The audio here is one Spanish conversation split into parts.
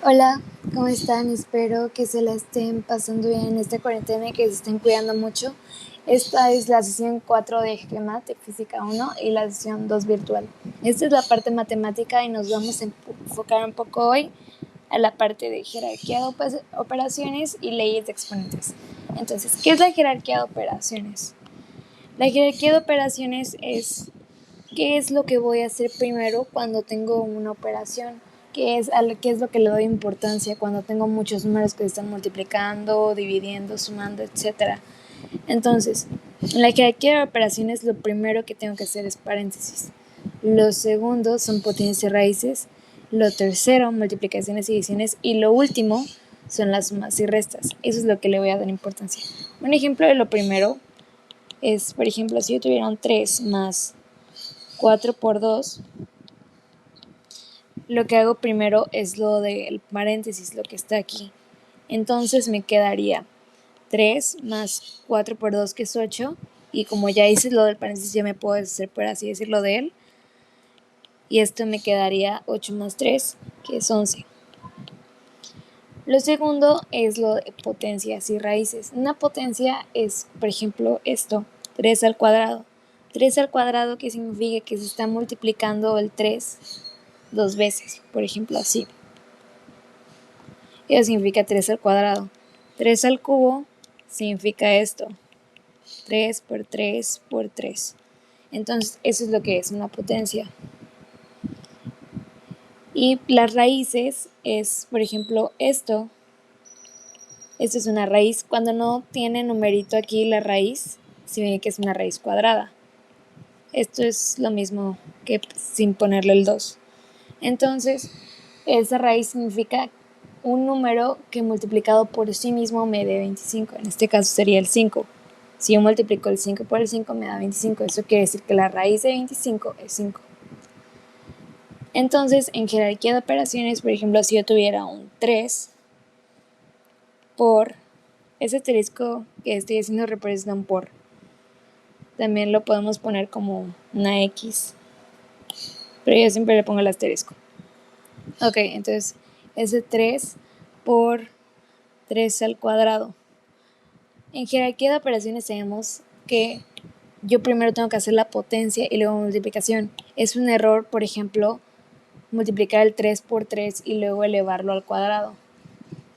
Hola, ¿cómo están? Espero que se la estén pasando bien en esta cuarentena y que se estén cuidando mucho. Esta es la sesión 4 de GEMAT de Física 1 y la sesión 2 virtual. Esta es la parte matemática y nos vamos a enfocar un poco hoy a la parte de jerarquía de operaciones y leyes de exponentes. Entonces, ¿qué es la jerarquía de operaciones? La jerarquía de operaciones es qué es lo que voy a hacer primero cuando tengo una operación, qué es lo que le doy importancia cuando tengo muchos números que se están multiplicando, dividiendo, sumando, etc. Entonces, en la jerarquía de operaciones lo primero que tengo que hacer es paréntesis. Lo segundo son potencias y raíces. Lo tercero, multiplicaciones y divisiones. Y lo último son las sumas y restas. Eso es lo que le voy a dar importancia. Un ejemplo de lo primero es, por ejemplo, si yo tuviera un 3 más 4 por 2, lo que hago primero es lo del paréntesis, lo que está aquí. Entonces me quedaría 3 más 4 por 2, que es 8. Y como ya hice lo del paréntesis, ya me puedo hacer, por así decirlo, de él. Y esto me quedaría 8 más 3, que es 11. Lo segundo es lo de potencias y raíces. Una potencia es, por ejemplo, esto, 3 al cuadrado. 3 al cuadrado, que significa que se está multiplicando el 3 dos veces, por ejemplo, así. Eso significa 3 al cuadrado. 3 al cubo significa esto, 3 por 3 por 3. Entonces, eso es lo que es una potencia. Y las raíces es, por ejemplo, esto es una raíz. Cuando no tiene numerito aquí la raíz, significa que es una raíz cuadrada. Esto es lo mismo que sin ponerle el 2. Entonces, esa raíz significa un número que multiplicado por sí mismo me dé 25. En este caso sería el 5. Si yo multiplico el 5 por el 5 me da 25. Eso quiere decir que la raíz de 25 es 5. Entonces, en jerarquía de operaciones, por ejemplo, si yo tuviera un 3 por, ese asterisco que estoy haciendo representa un por. También lo podemos poner como una X, pero yo siempre le pongo el asterisco. Ok, entonces ese 3 por 3 al cuadrado. En jerarquía de operaciones sabemos que yo primero tengo que hacer la potencia y luego multiplicación. Es un error, por ejemplo, multiplicar el 3 por 3 y luego elevarlo al cuadrado.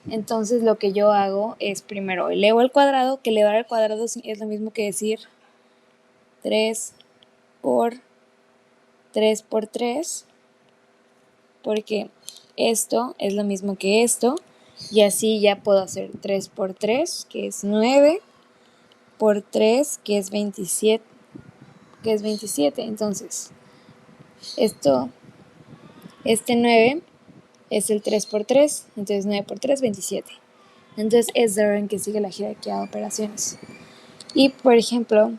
Entonces lo que yo hago es primero elevo al cuadrado, que elevar al cuadrado es lo mismo que decir 3 por 3 por 3, porque esto es lo mismo que esto, y así ya puedo hacer 3 por 3, que es 9, por 3, que es 27, Entonces, este 9 es el 3 por 3, entonces 9 por 3, 27. Entonces es el orden que sigue la jerarquía de operaciones. Y, por ejemplo,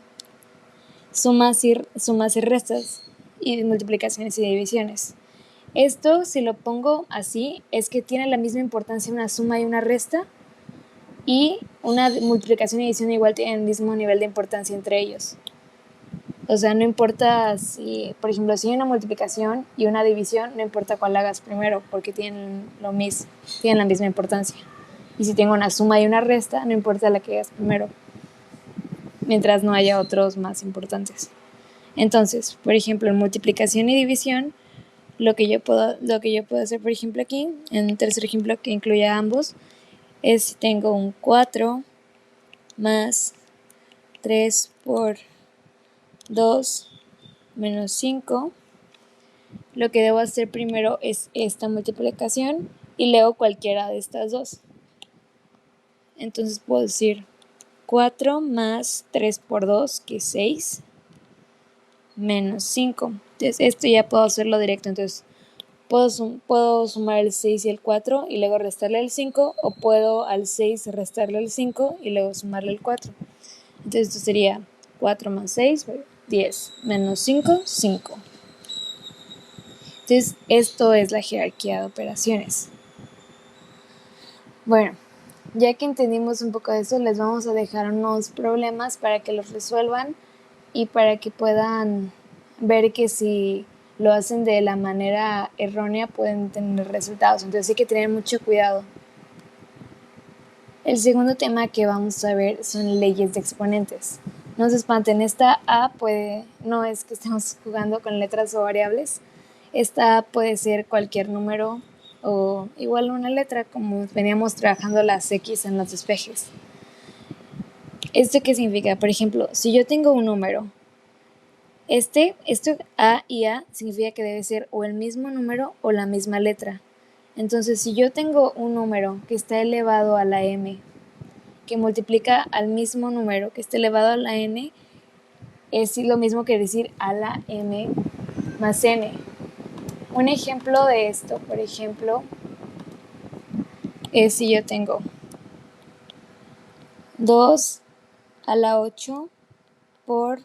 sumas y restas, y multiplicaciones y divisiones. Esto, si lo pongo así, es que tiene la misma importancia una suma y una resta, y una multiplicación y división igual tienen el mismo nivel de importancia entre ellos. O sea, no importa si, por ejemplo, si hay una multiplicación y una división, no importa cuál hagas primero, porque tienen la misma importancia. Y si tengo una suma y una resta, no importa la que hagas primero, mientras no haya otros más importantes. Entonces, por ejemplo, en multiplicación y división, lo que yo puedo hacer, por ejemplo, aquí, en el tercer ejemplo que incluye a ambos, es si tengo un 4 más 3 por 2 menos 5, lo que debo hacer primero es esta multiplicación y luego cualquiera de estas dos. Entonces puedo decir 4 más 3 por 2, que es 6, menos 5. Entonces esto ya puedo hacerlo directo. Entonces puedo sumar el 6 y el 4 y luego restarle el 5, o puedo al 6 restarle el 5 y luego sumarle el 4. Entonces esto sería 4 más 6, 10, menos 5, 5. Entonces esto es la jerarquía de operaciones. Bueno, ya que entendimos un poco de eso, les vamos a dejar unos problemas para que los resuelvan y para que puedan ver que si lo hacen de la manera errónea pueden tener resultados, entonces hay que tener mucho cuidado. El segundo tema que vamos a ver son leyes de exponentes. No se espanten, esta A no es que estemos jugando con letras o variables, esta A puede ser cualquier número o igual una letra, como veníamos trabajando las X en los despejes. ¿Esto qué significa? Por ejemplo, si yo tengo un número, esto A y A significa que debe ser o el mismo número o la misma letra. Entonces, si yo tengo un número que está elevado a la m, que multiplica al mismo número que está elevado a la n, es lo mismo que decir a la m más n. Un ejemplo de esto, por ejemplo, es si yo tengo 2 a la 8 por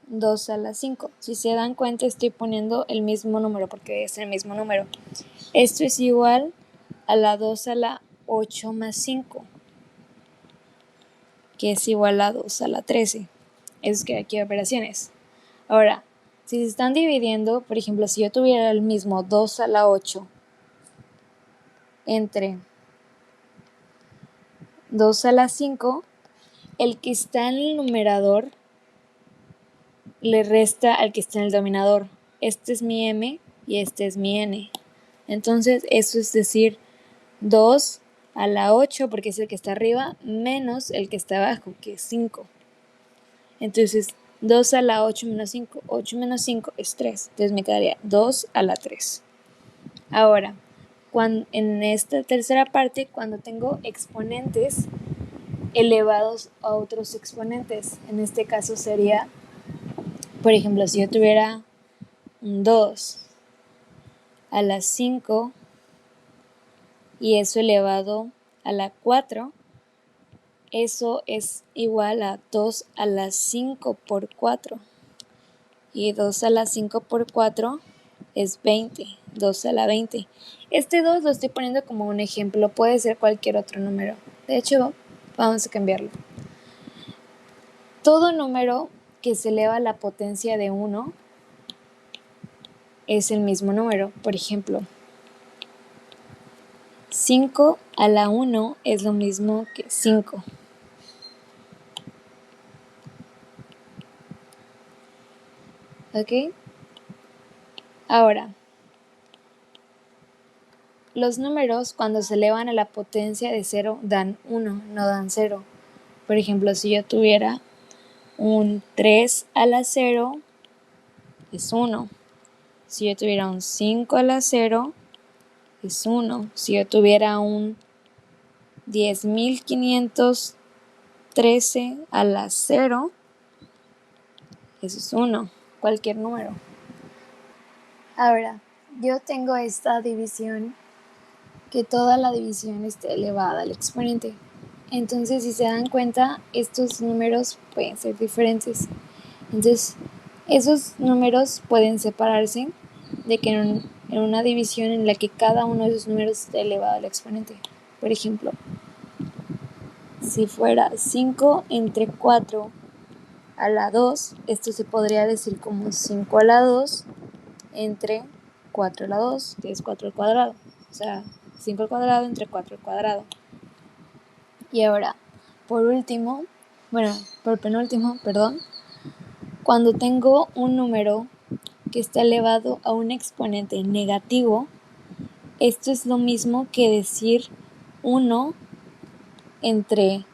2 a la 5. Si se dan cuenta, estoy poniendo el mismo número porque es el mismo número. Esto es igual a la 2 a la 8 más 5, que es igual a 2 a la 13. Es que aquí hay operaciones. Ahora, si se están dividiendo, por ejemplo, si yo tuviera el mismo 2 a la 8 entre 2 a la 5, el que está en el numerador le resta al que está en el denominador. Este es mi m y este es mi n. Entonces, eso es decir, 2 a la 8, porque es el que está arriba, menos el que está abajo, que es 5. Entonces, 2 a la 8 menos 5. 8 menos 5 es 3. Entonces me quedaría 2 a la 3. Ahora, en esta tercera parte, cuando tengo exponentes elevados a otros exponentes, en este caso sería, por ejemplo, si yo tuviera un 2 a la 5 y eso elevado a la 4, eso es igual a 2 a la 5 por 4. Y 2 a la 5 por 4 es 20. 2 a la 20. Este 2 lo estoy poniendo como un ejemplo. Puede ser cualquier otro número. De hecho, vamos a cambiarlo. Todo número que se eleva a la potencia de 1 es el mismo número. Por ejemplo, 5 a la 1 es lo mismo que 5. ¿Ok? Ahora, los números cuando se elevan a la potencia de 0 dan 1, no dan 0. Por ejemplo, si yo tuviera un 3 a la 0 es 1. Si yo tuviera un 5 a la 0 es 1. Si yo tuviera un 10.513 a la 0, eso es 1. Cualquier número. Ahora, yo tengo esta división, que toda la división esté elevada al exponente. Entonces, si se dan cuenta, estos números pueden ser diferentes. Entonces, esos números pueden separarse de que en una división en la que cada uno de esos números esté elevado al exponente. Por ejemplo, si fuera 5 entre 4 a la 2, esto se podría decir como 5 a la 2 entre 4 a la 2, que es 4 al cuadrado. O sea, 5 al cuadrado entre 4 al cuadrado. Y ahora, por penúltimo, cuando tengo un número que está elevado a un exponente negativo, esto es lo mismo que decir 1 entre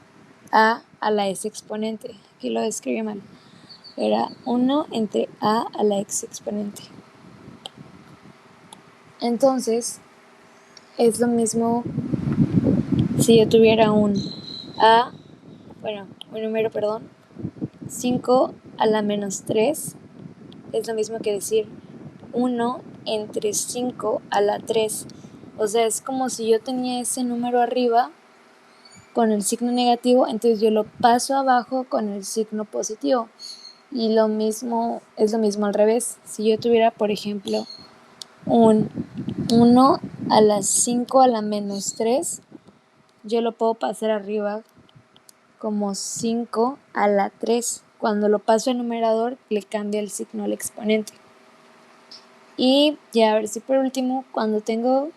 a la s exponente. Aquí lo escribí mal. Era 1 entre a la x exponente. Entonces, es lo mismo si yo tuviera un número, 5 a la menos 3, es lo mismo que decir 1 entre 5 a la 3. O sea, es como si yo tenía ese número arriba con el signo negativo, entonces yo lo paso abajo con el signo positivo. Y es lo mismo al revés. Si yo tuviera, por ejemplo, un 1 a la 5 a la menos 3, yo lo puedo pasar arriba como 5 a la 3. Cuando lo paso al numerador, le cambia el signo al exponente. Y ya ahora sí, por último, cuando tengo,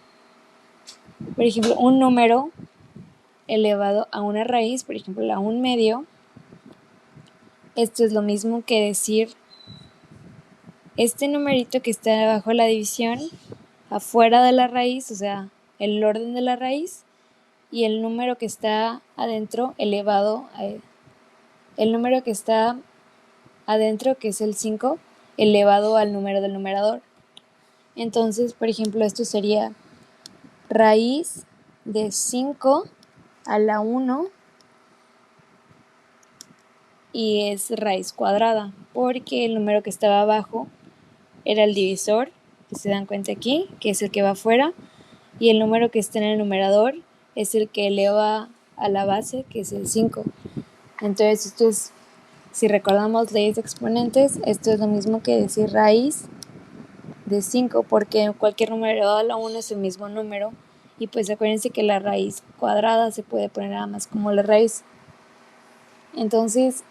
por ejemplo, un número elevado a una raíz, por ejemplo, a 1/2, esto es lo mismo que decir este numerito que está abajo de la división, afuera de la raíz, o sea, el orden de la raíz, y el número que está adentro elevado a el número que está adentro, que es el 5, elevado al número del numerador. Entonces, por ejemplo, esto sería raíz de 5 a la 1 y es raíz cuadrada, porque el número que estaba abajo era el divisor, que se dan cuenta aquí, que es el que va afuera, y el número que está en el numerador es el que eleva a la base, que es el 5. Entonces, esto es, si recordamos leyes de exponentes, esto es lo mismo que decir raíz de 5, porque cualquier número elevado a la 1 es el mismo número, y pues acuérdense que la raíz cuadrada se puede poner nada más como la raíz. Entonces,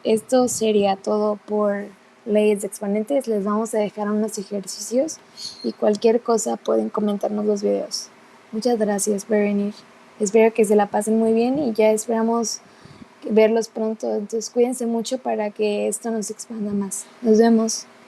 esto sería todo por leyes de exponentes. Les vamos a dejar unos ejercicios y cualquier cosa pueden comentarnos los videos. Muchas gracias por venir. Espero que se la pasen muy bien y ya esperamos verlos pronto. Entonces cuídense mucho para que esto nos expanda más. Nos vemos.